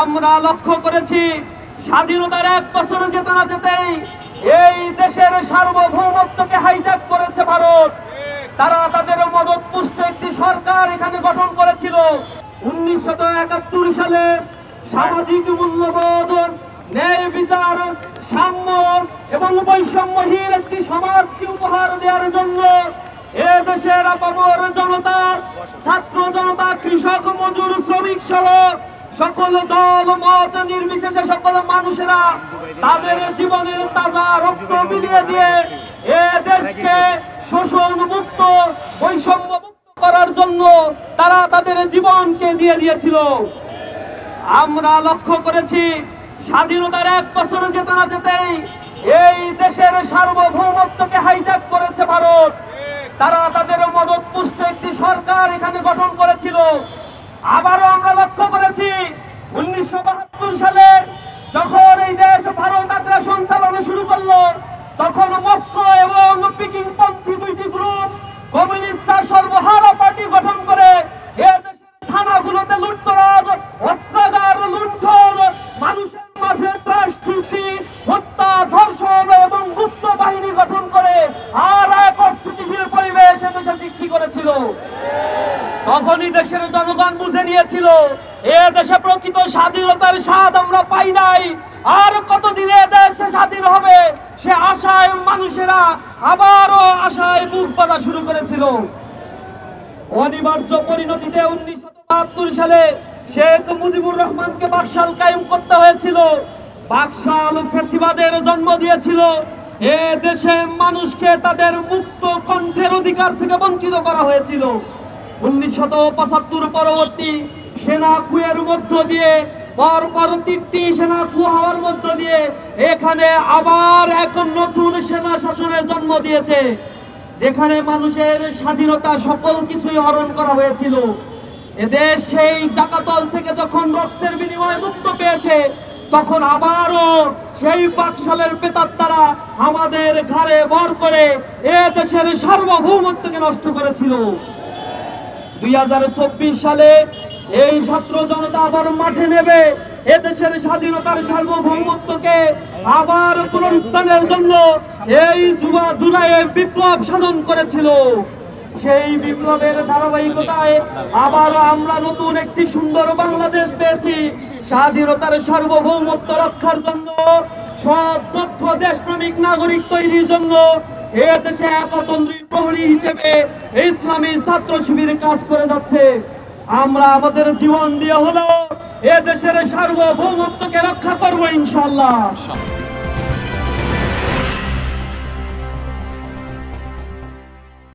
আমরা লক্ষ্য করেছি স্বাধীনতার 1 বছর যেতে না যেতেই এই দেশের সার্বভৌমত্বকে হাইজ্যাক করেছে ভারত। তারা তাদের মদত পুষ্ট একটি সরকার এখানে গঠন করেছিল। 1971 সালে সামাজিক মূল্যবোধ, ন্যায় বিচার, সাম্য এবং বৈষম্যহীন একটি সমাজকে উপহার দেওয়ার জন্য এ দেশের আপামর জনতা, ছাত্র জনতা, কৃষক, মজুর, শ্রমিক সহ সকল দল মত নির্বিশেষে সকল মানুষেরা তাদের জীবনের তাজা রক্ত বিলিয়ে দিয়ে এ দেশকে শোষণ মুক্ত, বৈষম্য মুক্ত করার জন্য তারা তাদের জীবনকে দিয়ে দিয়েছিল। আমরা লক্ষ্য করেছি স্বাধীনতার 1 বছর যেতে না যেতেই এই দেশের সার্বভৌমত্বকে হাইজ্যাক করেছে ভারত। তারা তাদের মদত পুষ্ট একটি সরকার এখানে গঠন করেছিল। আবারও আমরা লক্ষ্য করেছি 1972 সালে যখন এই দেশ ভারত আগ্রাসন চালানো শুরু করলো, তখন মস্কো এবং পিকিং পন্থী দুইটি গ্রুপ কমিউনিস্টরা সর্বহারা পার্টি গঠন করে এ দেশের থানাগুলোতে লুটতরাজ, অস্ত্রাগার, লুণ্ঠন, মানুষের মাঝে ত্রাস সৃষ্টি, হত্যা, ধর্ষণ এবং গুপ্ত বাহিনী গঠন করে আর এক অস্থিতিশীল পরিবেশ এদেশে সৃষ্টি করেছিল। তখনই দেশের জনগণ বুঝে নিয়েছিল এ দেশে প্রকৃত স্বাধীনতার স্বাদ আমরা পাই নাই। আর কতদিনে দেশ স্বাধীন হবে সে আশায় মানুষেরা আবারও আশায় বুক বাঁধা শুরু করেছিল। অনিবার্য পরিণতিতে 1972 সালে শেখ মুজিবুর রহমানকে বাকশাল কায়েম করতে হয়েছিল। বাকশাল ফ্যাসিবাদের জন্ম দিয়েছিল। এ দেশে মানুষকে তাদের মুক্ত কণ্ঠের অধিকার থেকে বঞ্চিত করা হয়েছিল। 1975 পরবর্তী সেনা কুয়ের মধ্য দিয়ে, পরপর 3টি সেনা কু হওয়ার মধ্য দিয়ে এখানে আবার এক নতুন সেনা শাসনের জন্ম দিয়েছে, যেখানে মানুষের স্বাধীনতা সকল কিছুই হরণ করা হয়েছিল। এদেশ সেই জাকাতল থেকে যখন রক্তের বিনিময়ে মুক্ত পেয়েছে, তখন আবারও সেই বাকশালের প্রেতাত্মারা আমাদের ঘাড়ে ভর করে এ দেশের সার্বভৌমত্বকে নষ্ট করেছিল। 2024 সালে এই ছাত্র জনতা আবার মাঠে নেবে এদেশের স্বাধীনতার সার্বভৌমত্বকে আবার পুনরুত্থানের জন্য এই জুলাইয়ে বিপ্লব সাধন করেছিল। সেই বিপ্লবের ধারাবাহিকতায় আবারও আমরা নতুন একটি সুন্দর বাংলাদেশ পেয়েছি। স্বাধীনতার সার্বভৌমত্ব রক্ষার জন্য, সৎ, দক্ষ, দেশপ্রেমিক নাগরিক তৈরির জন্য এ দেশে একতন্ত্রী প্রহরী হিসেবে ইসলামী ছাত্র শিবির কাজ করে যাচ্ছে। আমরা আমাদের জীবন দিয়ে হলেও এ দেশের সার্বভৌমত্বকে রক্ষা করবো ইনশাআল্লাহ।